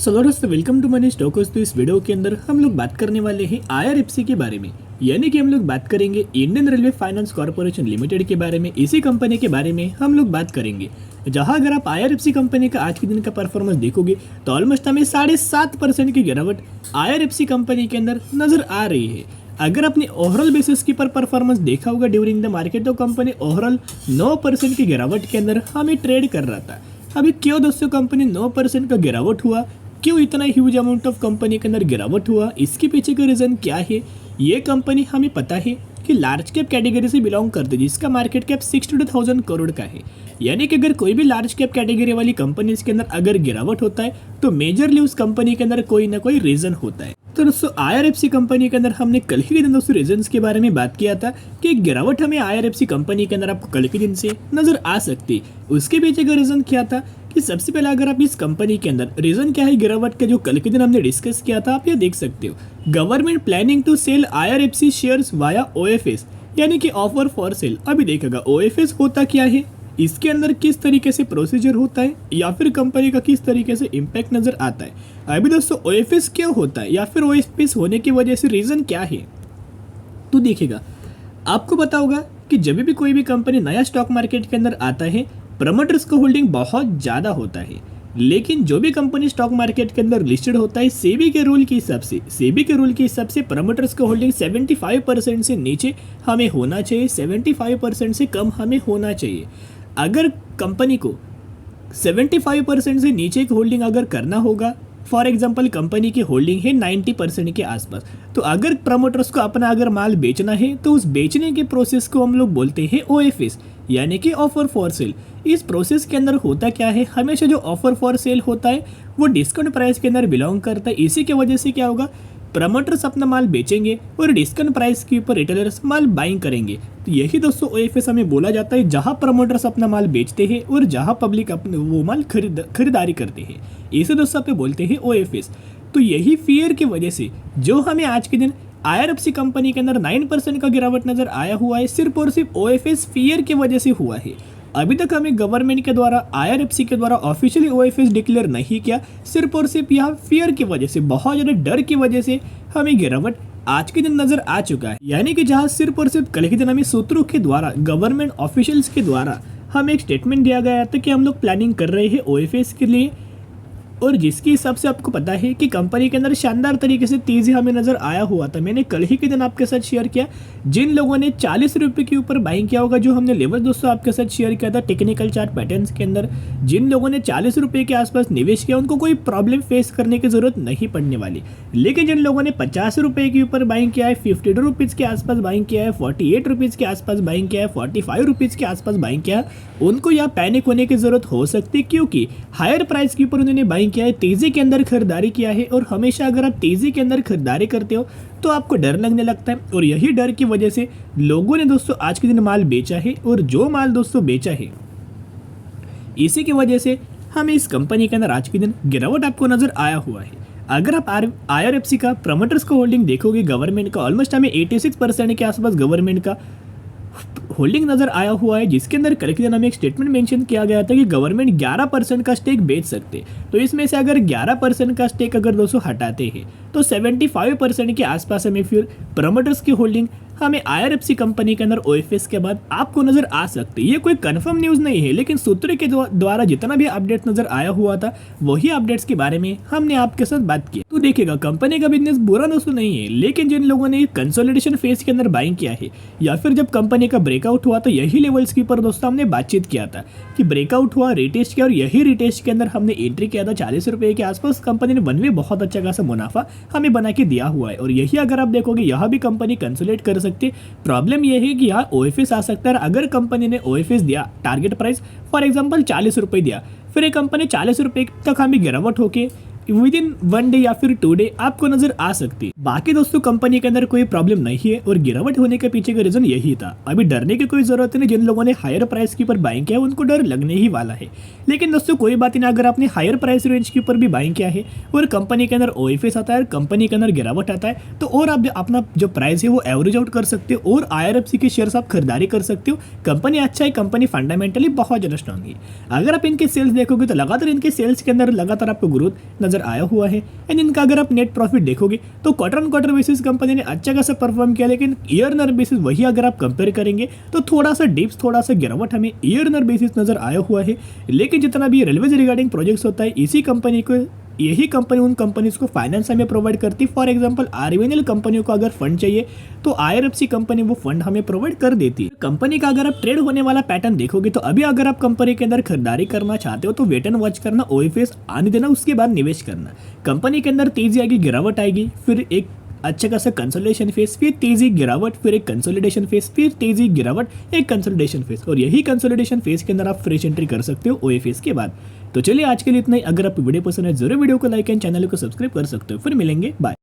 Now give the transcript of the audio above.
सो दोस्तों welcome to money stocks. तो इस वीडियो के अंदर हम लोग बात करने वाले हैं आईआरएफसी के बारे में, यानी कि हम लोग बात करेंगे Indian railway finance corporation limited के बारे में। इसी कंपनी के बारे में हम लोग बात करेंगे, जहां अगर आप आईआरएफसी कंपनी का आज के दिन का परफॉर्मेंस देखोगे तो ऑलमोस्ट हमें 7.5% की गिरावट आईआरएफसी कंपनी के अंदर नजर आ रही है। अगर आपने ओवरऑल बेसिस की पर परफॉर्मेंस देखा होगा ड्यूरिंग द मार्केट, तो कंपनी ओवरऑल 9% की गिरावट के अंदर हमें ट्रेड कर रहा था। अभी क्यों दोस्तों कंपनी 9% का गिरावट हुआ, क्यों इतना ह्यूज अमाउंट ऑफ कंपनी के अंदर गिरावट हुआ, इसके पीछे का रीज़न क्या है? ये कंपनी हमें पता है कि लार्ज कैप कैटेगरी से बिलोंग करती है, जिसका मार्केट कैप 62,000 करोड़ का है। यानी कि अगर कोई भी लार्ज कैप कैटेगरी वाली कंपनी के अंदर अगर गिरावट होता है तो मेजरली उस कंपनी के अंदर कोई ना कोई रीज़न होता है। तो दोस्तों आईआरएफसी कंपनी के अंदर हमने कल ही के दिन दोस्तों रीजंस के बारे में बात किया था कि गिरावट हमें आईआरएफसी कंपनी के अंदर आपको कल के दिन से नजर आ सकती। उसके पीछे का रीजन क्या था कि सबसे पहले अगर आप इस कंपनी के अंदर रीजन क्या है गिरावट का, जो कल के दिन हमने डिस्कस किया था, आप ये देख सकते हो। Government planning to sell IRFC shares via OFS, यानी कि ऑफर फॉर सेल। अभी देखेगा ओएफएस होता क्या है, इसके अंदर किस तरीके से प्रोसीजर होता है, या फिर कंपनी का किस तरीके से इम्पैक्ट नजर आता है। अभी दोस्तों ओएफएस क्यों होता है, या फिर ओएफएस होने की वजह से रीजन क्या है, तो देखिएगा आपको पता होगा कि जब भी कोई भी कंपनी नया स्टॉक मार्केट के अंदर आता है, प्रमोटर्स का होल्डिंग बहुत ज़्यादा होता है। लेकिन जो भी कंपनी स्टॉक मार्केट के अंदर लिस्टेड होता है, सेबी के रूल के हिसाब से प्रमोटर्स का होल्डिंग 75% से नीचे हमें होना चाहिए, 75% से कम हमें होना चाहिए। अगर कंपनी को 75% से नीचे की होल्डिंग अगर करना होगा, फॉर एग्जांपल कंपनी की होल्डिंग है 90% के आसपास, तो अगर प्रमोटर्स को अपना अगर माल बेचना है तो उस बेचने के प्रोसेस को हम लोग बोलते हैं ओएफएस, यानी कि ऑफर फॉर सेल। इस प्रोसेस के अंदर होता क्या है, हमेशा जो ऑफर फॉर सेल होता है वो डिस्काउंट प्राइस के अंदर बिलोंग करता है। इसी की वजह से क्या होगा, प्रमोटर्स अपना माल बेचेंगे और डिस्काउंट प्राइस के ऊपर रिटेलर्स माल बाइंग करेंगे। तो यही दोस्तों ओएफएस हमें बोला जाता है, जहां प्रमोटर्स अपना माल बेचते हैं और जहां पब्लिक अपने वो माल खरीदारी करते हैं, इसे दोस्तों पे बोलते हैं ओएफएस। तो यही फियर की वजह से जो हमें आज के दिन आईआरएफसी कंपनी के अंदर 9% का गिरावट नजर आया हुआ है, सिर्फ और सिर्फ ओएफएस फियर की वजह से हुआ है। अभी तक हमें गवर्नमेंट के द्वारा आईआरएफसी के द्वारा ऑफिशियली ओएफएस डिक्लेयर नहीं किया, सिर्फ और सिर्फ यह फियर की वजह से, बहुत ज़्यादा डर की वजह से हमें गिरावट आज के दिन नजर आ चुका है। यानी कि जहां सिर्फ और सिर्फ कल के दिन हमें सूत्रों के द्वारा, गवर्नमेंट ऑफिशियल्स के द्वारा हमें एक स्टेटमेंट दिया गया था कि हम लोग प्लानिंग कर रहे हैं ओएफएस के लिए, और जिसके हिसाब से आपको पता है कि कंपनी के अंदर शानदार तरीके से तेजी हमें नजर आया हुआ था। मैंने कल ही के दिन आपके साथ शेयर किया, जिन लोगों ने 40 रुपये के ऊपर बाइंग किया होगा, जो हमने लेवल दोस्तों आपके साथ शेयर किया था टेक्निकल चार्ट पैटर्न्स के अंदर, जिन लोगों ने 40 रुपये के आसपास निवेश किया उनको कोई प्रॉब्लम फेस करने की जरूरत नहीं पड़ने वाली। लेकिन जिन लोगों ने 50 रुपये के ऊपर बाइंग किया है, 52 रुपीज़ के आसपास बाइंग किया है, 48 रुपीज़ के आसपास बाइंग किया है, 45 रुपीज़ के आसपास बाइंग किया है, उनको यह पैनिक होने की जरूरत हो सकती है, क्योंकि हायर प्राइस के ऊपर उन्होंने बाइंग किया है, तेजी के अंदर खरीदारी किया है। और हमेशा अगर आप तेजी के अंदर खरीदारी करते हो तो आपको डर लगने लगता है, और यही डर की वजह से लोगों ने दोस्तों आज के दिन माल बेचा है। और जो माल दोस्तों बेचा है, इसी की वजह से हमें इस कंपनी के अंदर आज के दिन गिरावट आपको नजर आया हुआ है। अगर आप आईआरएफसी का प्रमोटर्स का होल्डिंग देखोगे, गवर्नमेंट का ऑलमोस्ट हमें 86% के आसपास गवर्नमेंट का होल्डिंग नजर आया हुआ है, जिसके अंदर कल के दिन हमें एक स्टेटमेंट मेंशन किया गया था कि गवर्नमेंट 11% का स्टेक बेच सकते। तो इसमें से अगर 11% का स्टेक अगर दोस्तों हटाते हैं तो 75% के आसपास हमें फिर प्रमोटर्स की होल्डिंग हमें आईआरएफसी कंपनी के अंदर ओएफएस के बाद आपको नजर आ सकती है। ये कोई कंफर्म न्यूज़ नहीं है, लेकिन सूत्र के द्वारा जितना भी अपडेट नजर आया हुआ था, वही अपडेट्स के बारे में हमने आपके साथ बात की। तो देखिएगा कंपनी का बिजनेस बुरा दोस्तों नहीं है, लेकिन जिन लोगों ने कंसोलिडेशन फेज के अंदर बाइंग किया है, या फिर जब कंपनी का ब्रेकआउट हुआ, तो यही लेवल्स के ऊपर दोस्तों हमने बातचीत किया था कि ब्रेकआउट हुआ, रिटेस्ट किया, और यही रिटेस्ट के अंदर हमने एंट्री किया था 40 रुपये के आसपास। कंपनी ने वन वे बहुत अच्छा खासा मुनाफा हमें बना के दिया हुआ है, और यही अगर आप देखोगे यह भी कंपनी कंसोलिडेट कर सकती है। प्रॉब्लम यह है कि यहाँ ओएफएस आ सकता है। अगर कंपनी ने ओएफएस दिया, टारगेट प्राइस फॉर एग्जांपल 40 रुपये दिया, फिर एक कंपनी 40 रुपये तक हमें गिरावट होके विद इन 1 डे या फिर 2 डे आपको नजर आ सकती है। बाकी दोस्तों कंपनी के अंदर कोई प्रॉब्लम नहीं है, और गिरावट होने के पीछे का रीजन यही था। अभी डरने की कोई जरूरत नहीं, जिन लोगों ने हायर प्राइस के ऊपर बाइंग किया है उनको डर लगने ही वाला है। लेकिन दोस्तों कोई बात नहीं, अगर आपने हायर प्राइस रेंज के ऊपर भी बाइंग किया है और कंपनी के अंदर ओएफएस आता है, कंपनी के अंदर गिरावट आता है, तो और आप अपना जो प्राइस है वो एवरेज आउट कर सकते हो, और आईआरएफसी के शेयर्स आप खरीदारी कर सकते हो। कंपनी अच्छा है, कंपनी फंडामेंटली बहुत ज़्यादा स्ट्रॉन्ग है। अगर आप इनके सेल्स देखोगे तो लगातार इनके सेल्स के अंदर लगातार आपको ग्रोथ नजर नजर आया हुआ है। एंड इनका अगर आप नेट प्रॉफिट देखोगे तो quarter on quarter basis company ने अच्छा खासा परफॉर्म किया, लेकिन ईयर ऑन बेसिस वही अगर आप कंपेयर करेंगे तो थोड़ा सा डिप्स, थोड़ा सा गिरावट हमें ईयर ऑन बेसिस नजर आया हुआ है। लेकिन जितना भी रेलवे से रिगार्डिंग प्रोजेक्ट्स होता है, इसी कंपनी को, यही कंपनी उन कंपनीज को फाइनेंस हमें प्रोवाइड करती है। फॉर एग्जांपल आरवीएनएल कंपनियों को अगर फंड चाहिए तो आईआरएफसी कंपनी वो फंड हमें प्रोवाइड कर देती है। कंपनी का अगर आप ट्रेड होने वाला पैटर्न देखोगे तो अभी अगर आप कंपनी के अंदर खरीदारी करना चाहते हो तो वेट एंड वॉच करना, ओएफएस आने देना, उसके बाद निवेश करना। कंपनी के अंदर तेजी आएगी, गिरावट आएगी, फिर एक अच्छा खासा कंसोलिडेशन फेज, फिर तेजी गिरावट, फिर एक कंसोलिडेशन फेज, फिर तेजी गिरावट, एक कंसोलिडेशन फेज, और यही कंसोलिडेशन फेज के अंदर आप फ्रेश एंट्री कर सकते हो ओएफएस के बाद। तो चलिए आज के लिए इतना ही। अगर आपको वीडियो पसंद है जरूर वीडियो को लाइक एंड चैनल को सब्सक्राइब कर सकते हो। फिर मिलेंगे, बाय।